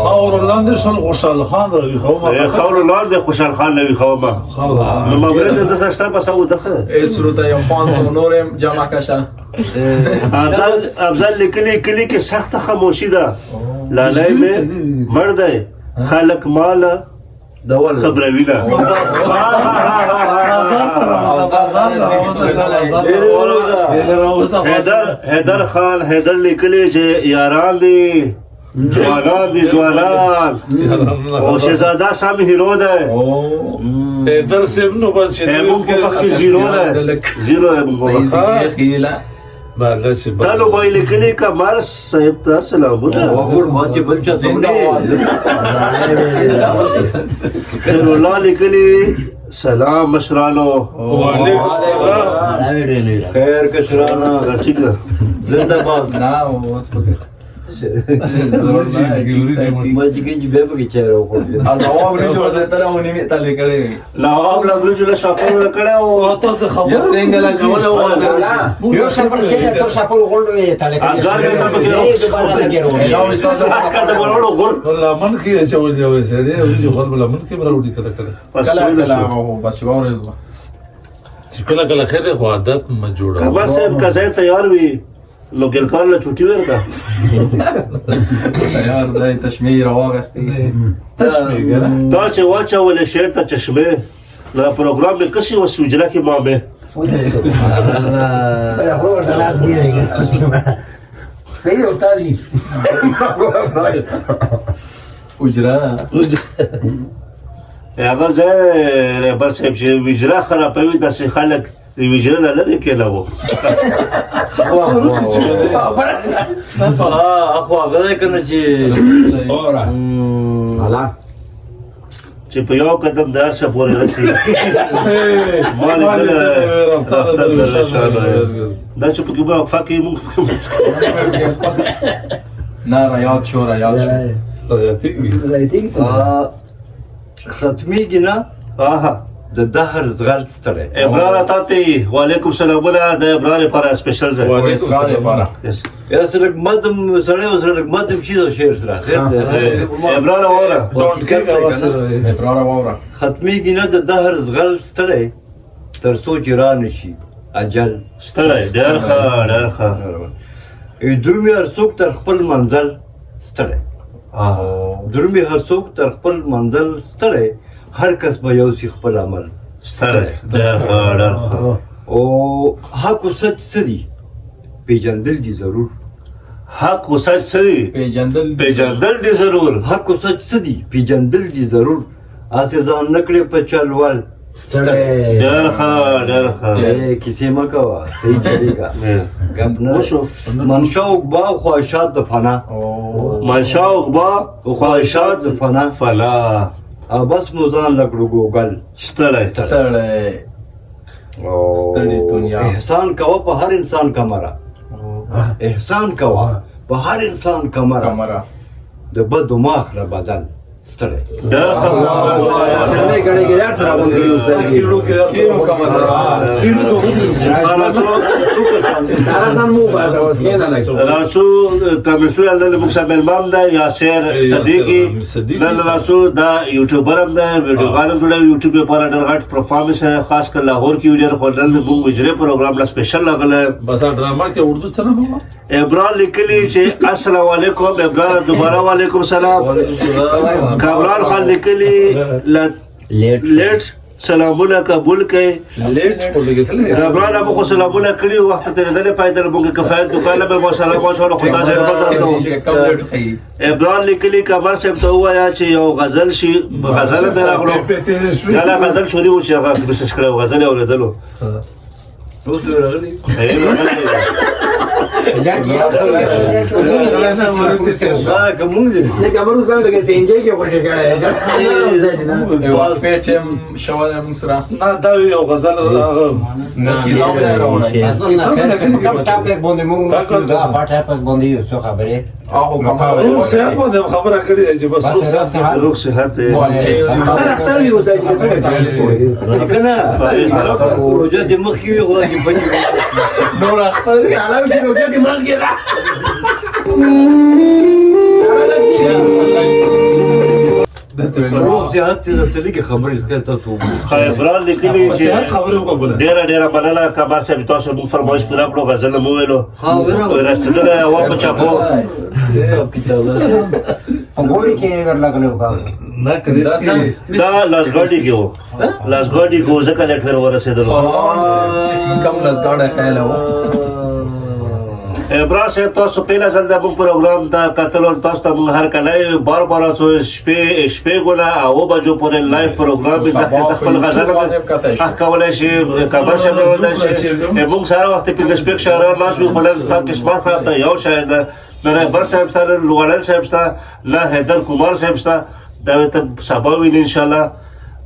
خاور لاندې شل خوشحال خان روي خومه خاور لاندې خوشحال خان روي خومه نو مګر د سشتہ پسو دغه اسروتا یو 500 نورم جمع کشه افضل لیکلي کلی کې سخت خاموشي ده لالای مې مرد خلق مال دول خبروي نه حیدر خان حیدر لیکلی چې یاران دي ځوانان دي ځوانان او شهزاده سم هیرو ده در سیم نو بس چې موږ په وخت کې زیرو ده زیرو ده موږ خیلا بالا چې تالو بای لیکلی کمر صاحب ته سلامونه وګور ما چې بل چا سمونه خیر الله لیکلی سلام مشرانو خیر کشرانا ٹھیک ہے زنده باد نا اوس پکې زور نه ما چې کې به به چا راو الله او ورجو زه تر مونږ می تل کړي لا هم لا بل جله شاپور کړه او تاسو یا خبر سنگل جوړه و یو شپر چې تر شپر غونډه یې تل اګر دې پکې یو استاد اس کا د بولو غور والله من کې چې ول دی وسړي او چې خپل بل من کې مراوډي کړه کله کله بس یو ورځ کله کله خیر خو عادت ما جوړه کبا صاحب کا ځای تیار وي لو ګل کار له چټي ورکا تیار دی تشمیر واغستې تشمیګره دا چې واچا ولې شعر ته چشمه لا پروګرام به کسي وسوجلا کې ما به صحیح استاد جی اجرا اگر ځای رهبر صاحب چې وجرا خرابوي داسې خلک وجرا نه لري کېلا وو اخو هغه کنه چې حالا چې په یو قدم دار شه پورې رسي مال دا چې په کې به فاکې مونږ نه ریاض شو ریاض ختمي ګنا آها د دهر زغل ستړی ابرار تاته وعلیکم سلامونه د ابرار لپاره سپیشل ځای اسرار لپاره یا سره مدم سره او سره مدم شي د شعر سره ابرار وره ډونټ کې افرار وره ختمي ګنا د دهر زغل ستړی تر سوچ را نشي اجل ستړی ډېر ښه ډېر ښه درومي هر څوک تر خپل منزل ستړی درومي هر څوک تر خپل منزل ستړی هر کس به یو سی خپل عمل ستړی ډېر ښه ډېر ښه او حق او سچ څه دي پیژندل دي ضرور حق او سچ څه دي پیژندل دي ضرور حق او سچ څه دي پیژندل دي ضرور اسې ځان نکړې په چلوال ډېر ښه ډېر ښه کیسې مه کوه صحیح چلېږه ګپ نه منشا عقبا خواهشات د فنا منشا عقبا خواهشات د فنا فلا بس مو ځان لکړو ګوګل ستړی ستړی دنیا احسان کوه په هر انسان کمره احسان کوه په هر انسان کمره د بدو ماخ را بدن ستړی ډېر ښه چرنه ګړې کې یار سره باندې اوسه کیلو کې تاسو مو باندې اوس نه نه راسو کمیسور الله مکسب المام دا یاسر صدیقی نن راسو دا یوټیوبر هم دا ویډیو غانم جوړه یوټیوب په اړه ډېر غټ پرفارمنس ہے خاص کر لاهور کې ډېر خلل مو مجره پروګرام لا سپیشل لګل بس ډراما کې اردو څه نه مو ابرار لیکلی چې السلام علیکم ابرار دوباره وعلیکم سلام کامران خان لیکلی لیټ سلامونه قبول کړئ لیټ په لګیدل کامران ابو خو سلامونه کړی وخت ته دلته پایدل موږ کفایت دکانه به سلام او شو خدا سره بدرته ابرار لیکلی کمر صاحب ته وایا چې یو غزل شي غزل به راغلو دا غزل شوري و چې هغه به شکړه غزل اوریدلو روز راغلی Ya que ya کومون دي نه کومو ځان لګې سینجې کې خوشی کړه یو پیټم شو د موږ سره نه دا یو غزل Cam tapek bondi mung da pa tapek bondi څه خبره هغه کوم روغ صحت باندې خبره کړې چې بس روغ صحت روغ صحت ډاکټر یو ځای کې څه کنه روزه د مخ کې غواړي بچي نور اختر علاوه دې روزه دې مال کې را روغ صحت د څلګي خبرې کوي تاسو خبران لیکلی چې خبره وکړه ډېر مننه کمر صاحب تاسو موږ فرمایش پوره کړو غزل مو ویلو رسیدله هوا په چاپو غوړي کې ورلګلو کا نه کړی دا لاسګاډي کې وو لاسګاډي کو ځکه لیټ ورسېدلو کم لزګاړه خیال و ابراهیم صاحب تاسو پیله ځل د موږ پروګرام دا کتل او تاسو ته موږ هر کله بار څو شپې غولا او بجو پورې لایو پروګرام د خپل غزل حق کولای شي کبر شه کولای شي موږ سره وخت په شپې شهر لاس وی خپل تاکي سپارښت ته یو شاید نه بر صاحب سره لوړل صاحب سره لا حیدر کمار صاحب سره دا ته سبا وین ان شاء الله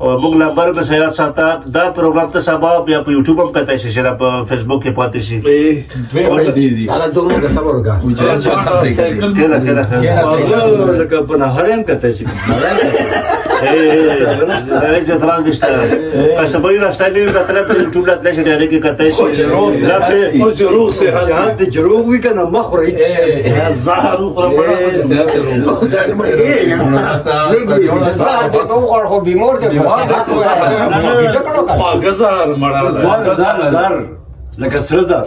او موږ نمبر به سیات ساته دا پروګرام ته سبا بیا په یوټیوب هم کته شي چې په فیسبوک کې پاتې شي دوی فائدې دي انا زه موږ صبر وکړه کله لکه په هرم کته شي درجه ترانز دشته کسبوی راستاني مطلب په یوټیوب لا شي ډېر کې کته شي او چې روغ صحت جهاد جروغ وی کنه مخرج زهر خو خو بیمار دی خواږه زهر مړه زر لکه سره زر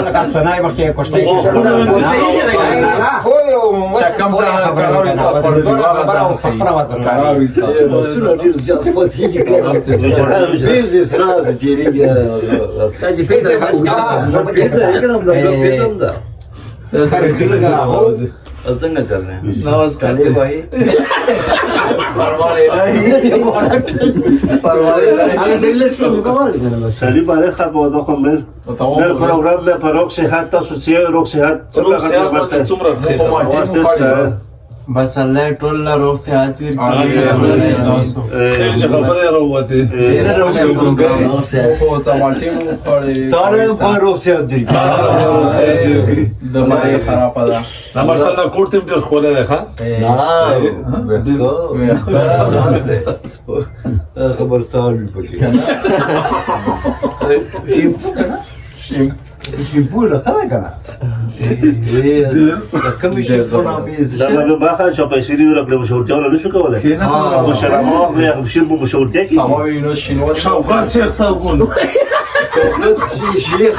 لکه سنای مخکې کوشتي کم ځای قرار وستاس پر قرار وستاس ډیر زیات وسیږي بیزنس سره د تیریږي تاسو پیسې څنګه چلنه नमस्कार भाई انا زلت مکمل کنه بس سړي باندې خبر ودا کوم بل پروګرام د پروګ صحت تاسو چې روغ صحت روغ صحت باندې څومره خیر بس الله ټول له روغ صحت ورکړي تاسو چې خبره راوته خو ته مالټین خوري تاره په روغ صحت دی د مړی خراب ده نه ماشاءالله کوټ تم ډیر خوله ده ښا خبر سال پکې شیمپوله خلک کنه کوم شي په نامه دا نو باخه چې پیسې دی ورکړم شورتیا ولا نشو کولای او شرمو خو شیر مو شورتیا کی سما وینو شینو شوقات شیخ صاحب ګون شیخ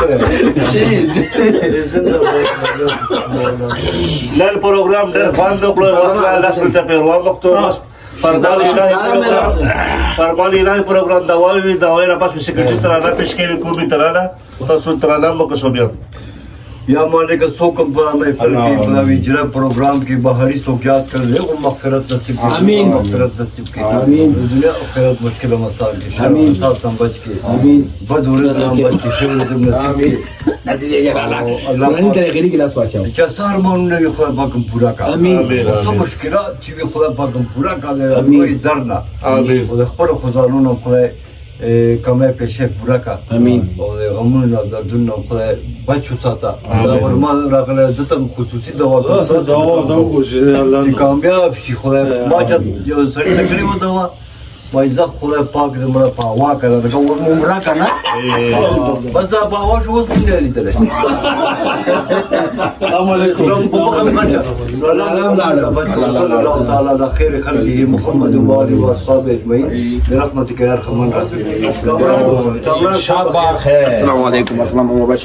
نن پروګرام ډېر خوند وکړو ورته لاس په پیروان وختو فرمان الهی پروګرام دا وایي دا وایي نه پس سکرټری ترانه پیش کوي کومي ترانه تاسو ترانه مو کو بیا یا مالک سوکم په مې فرقي په ویجره پروګرام کې بهاري سوکيات کړل او مغفرت نصیب کړي امين مغفرت نصیب کړي امين دنیا او آخرت مشکل مسائل کې امين ساتھ سم بچ کې امين بدور نام بچ کې شروع دې نصیب کې نتیجه یې رااله قرآن طریقې کې لاس واچو چې سار مونږ نه خو پاکم پورا کا امين سم مشکلات چې خو پاکم پورا کا امين کوئی درد نه امين خو خپل خدانونو خو کمه پیشه پورا کا امین. او د غمونو او دردونو خدای بچ وساته دا ورما راغله دته خصوصي دوا دا کو چې الله چې کامیاب شي خدای ما چې یو سړی ته کړی و دوا ما زه خدای پاک دې مړه په هوا کړه دا عمره کنه بس په هوا شو اوس نه لیدل السلام علیکم الله تعالی د خیر خلقه محمد و آله و اصحابه اجمعین برحمتك يا ارحم الراحمين شب بخیر. السلام علیکم ورحمۃ اللہ وبرکاتہ.